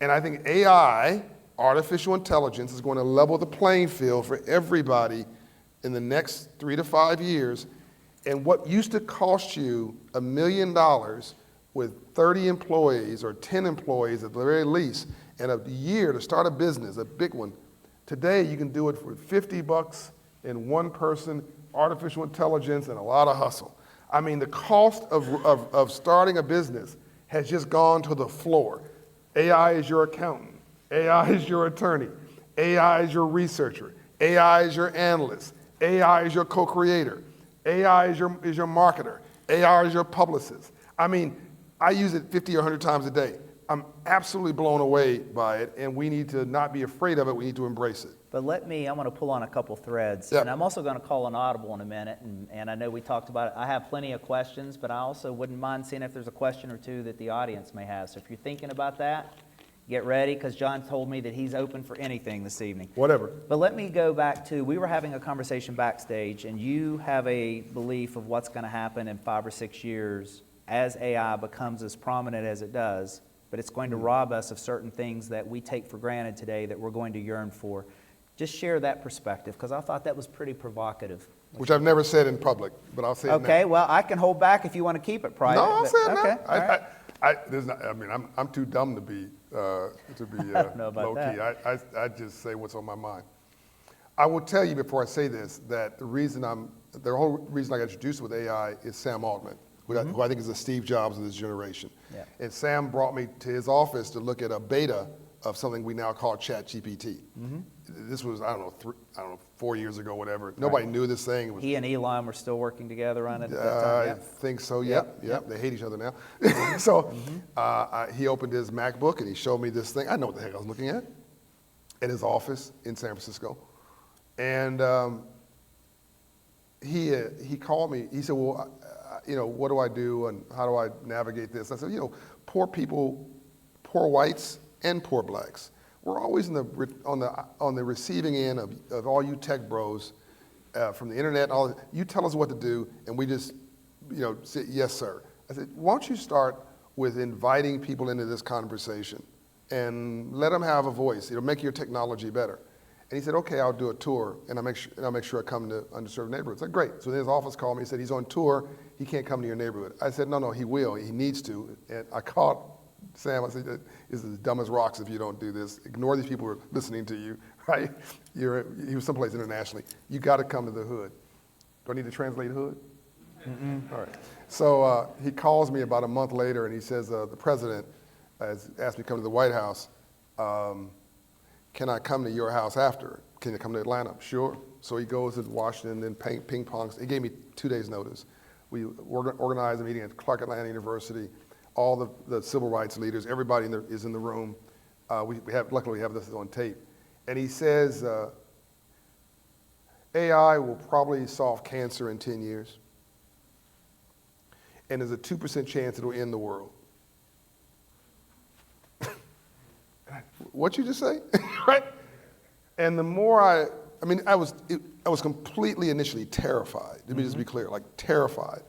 And I think AI, artificial intelligence, is going to level the playing field for everybody in the next 3 to 5 years. And what used to cost you $1 million with 30 employees or 10 employees at the very least, and a year to start a business, a big one, today you can do it for $50 in one person, artificial intelligence, and a lot of hustle. I mean, the cost of starting a business has just gone to the floor. AI is your accountant. AI is your attorney. AI is your researcher. AI is your analyst. AI is your co-creator. AI is your marketer. AI is your publicist. I mean, I use it 50 or 100 times a day. I'm absolutely blown away by it, and we need to not be afraid of it. We need to embrace it. But I want to pull on a couple threads. Yep. And I'm also going to call an audible in a minute. And I know we talked about it. I have plenty of questions, but I also wouldn't mind seeing if there's a question or two that the audience may have. So if you're thinking about that, get ready, because John told me that he's open for anything this evening. Whatever. But let me go back to, we were having a conversation backstage, and you have a belief of what's going to happen in 5 or 6 years as AI becomes as prominent as it does, but it's going to rob us of certain things that we take for granted today that we're going to yearn for. Just share that perspective, because I thought that was pretty provocative. Which I've never said in public, but I'll say it now. Okay, well, I can hold back if you want to keep it private. No, I'll say it now. Okay, all right. I'm too dumb to be know about low-key. I just say what's on my mind. I will tell you before I say this that the whole reason I got introduced with AI is Sam Altman, who I think is the Steve Jobs of this generation. Yeah. And Sam brought me to his office to look at a beta of something we now call ChatGPT. This was, I don't know, 4 years ago, whatever. Nobody knew this thing. He and Elon were still working together on it at that time. I think so, yep. They hate each other now. So he opened his MacBook and he showed me this thing. I know what the heck I was looking at his office in San Francisco. And he called me. He said, well, what do I do and how do I navigate this? I said, poor people, poor whites and poor blacks. We're always on the receiving end of all you tech bros from the internet. You tell us what to do, and we just, say yes, sir. I said, why don't you start with inviting people into this conversation and let them have a voice. It'll make your technology better. And he said, okay, I'll do a tour, and I'll make sure I come to underserved neighborhoods. I said, great. So then his office called me and said, he's on tour. He can't come to your neighborhood. I said, no, he will. He needs to. And I called Sam. I said, this is as dumb as rocks if you don't do this. Ignore these people who are listening to you, right? He was someplace internationally. You got to come to the hood. Do I need to translate hood? All right. So he calls me about a month later, and he says, the president has asked me to come to the White House. Can I come to your house after? Can you come to Atlanta? Sure. So he goes to Washington and ping pongs. He gave me 2 days' notice. We organized a meeting at Clark Atlanta University. All the civil rights leaders, everybody is in the room. Luckily we have this on tape. And he says, AI will probably solve cancer in 10 years. And there's a 2% chance it'll end the world. What you just say? Right? And the more I was completely initially terrified. Let me just be clear, like terrified.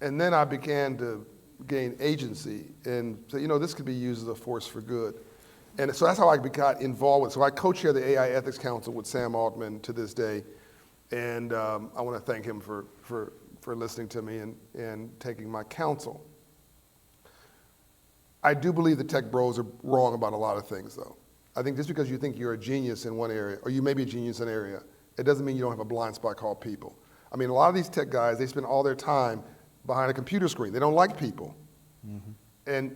And then I began to gain agency and say, this could be used as a force for good. And so that's how I got involved with it. So I co-chair the AI Ethics Council with Sam Altman to this day. And I want to thank him for listening to me and taking my counsel. I do believe the tech bros are wrong about a lot of things, though. I think just because you think you're a genius in one area, or you may be a genius in an area, it doesn't mean you don't have a blind spot called people. I mean, a lot of these tech guys, they spend all their time behind a computer screen. They don't like people. And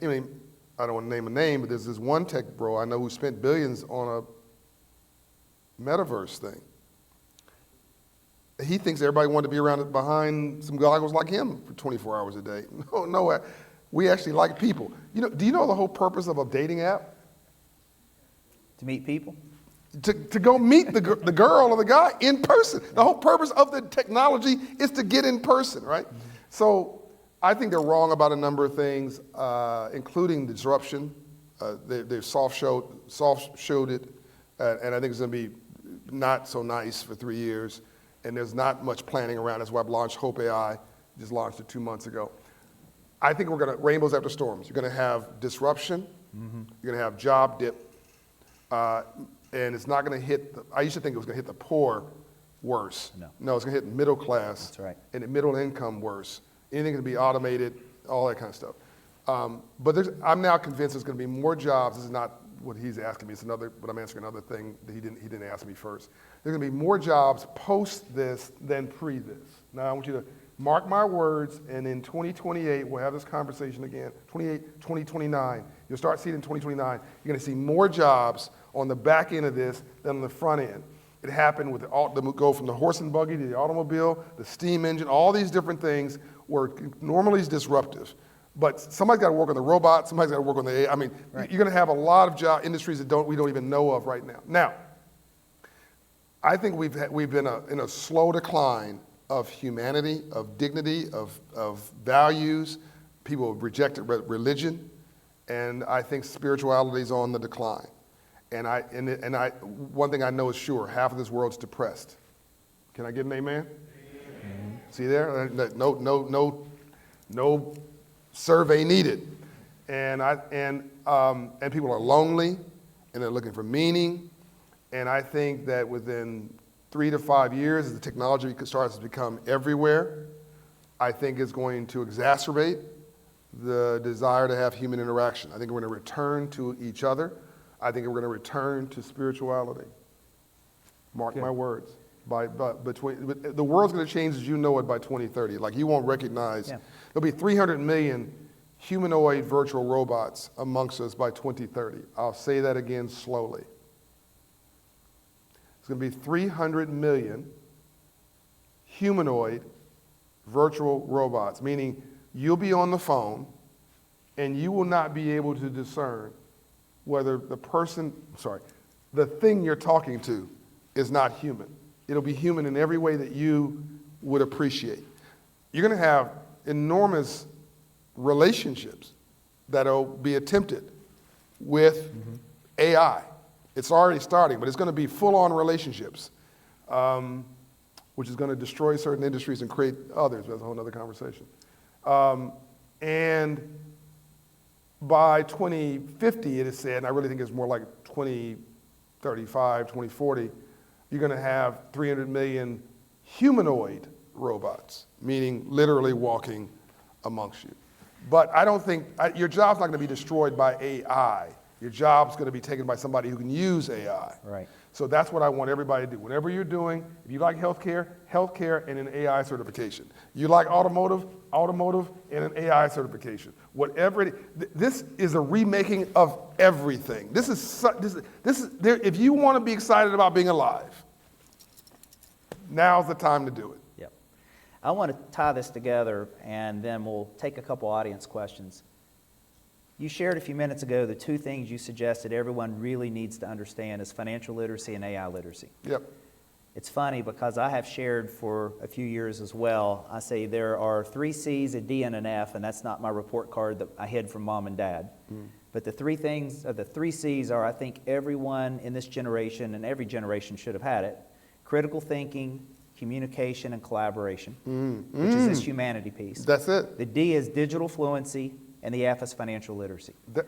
I don't want to name a name, but there's this one tech bro I know who spent billions on a metaverse thing. He thinks everybody wanted to be around behind some goggles like him for 24 hours a day. No, we actually like people. Do you know the whole purpose of a dating app? To meet people? To go meet the girl or the guy in person. The whole purpose of the technology is to get in person, right? So I think they're wrong about a number of things, including disruption. They've soft-showed it, and I think it's going to be not so nice for 3 years. And there's not much planning around. That's why I've launched Hope AI, just launched it 2 months ago. I think we're going to, rainbows after storms. You're going to have disruption, You're going to have job dip. And it's not going to hit, I used to think it was going to hit the poor worse. No, it's going to hit middle class. That's right. And the middle income worse. Anything can be automated, all that kind of stuff. But I'm now convinced there's going to be more jobs. This is not what he's asking me. It's another, but I'm answering another thing that he didn't ask me first. There's going to be more jobs post this than pre this. Now I want you to mark my words, and in 2028 we'll have this conversation again. 2029. You'll start seeing it in 2029. You're going to see more jobs on the back end of this than on the front end. It happened with the go from the horse and buggy to the automobile, the steam engine, all these different things were normally disruptive. But somebody's got to work on the robot, somebody's got to work on the AI. I mean, right. You're going to have a lot of job industries that we don't even know of right now. Now, I think we've been in a slow decline of humanity, of dignity, of values. People have rejected religion, and I think spirituality is on the decline. And one thing I know is sure: half of this world's depressed. Can I get an amen? Amen. See there? No survey needed. And people are lonely, and they're looking for meaning. And I think that within 3 to 5 years, as the technology starts to become everywhere, I think it's going to exacerbate the desire to have human interaction. I think we're going to return to each other. I think we're going to return to spirituality. Mark my words. The world's going to change as you know it by 2030. Like, you won't recognize. Yeah. There'll be 300 million humanoid virtual robots amongst us by 2030. I'll say that again slowly. It's going to be 300 million humanoid virtual robots, meaning you'll be on the phone and you will not be able to discern whether the thing you're talking to is not human. It'll be human in every way that you would appreciate. You're going to have enormous relationships that'll be attempted with AI. It's already starting, but it's going to be full-on relationships, which is going to destroy certain industries and create others. That's a whole other conversation. And by 2050, it is said, and I really think it's more like 2035, 2040, you're going to have 300 million humanoid robots, meaning literally walking amongst you. But I don't think, your job's not going to be destroyed by AI. Your job's going to be taken by somebody who can use AI. Right. So that's what I want everybody to do. Whatever you're doing, if you like healthcare and an AI certification. You like automotive and an AI certification. Whatever this is a remaking of everything. If you want to be excited about being alive, now's the time to do it. Yep. I want to tie this together, and then we'll take a couple audience questions. You shared a few minutes ago the two things you suggested everyone really needs to understand is financial literacy and AI literacy. Yep. It's funny because I have shared for a few years as well. I say there are 3 C's, a D, and an F, and that's not my report card that I hid from mom and dad. But the 3 things, or the 3 C's are, I think everyone in this generation, and every generation should have had it: critical thinking, communication, and collaboration, which is this humanity piece. That's it. The D is digital fluency, and the F is financial literacy.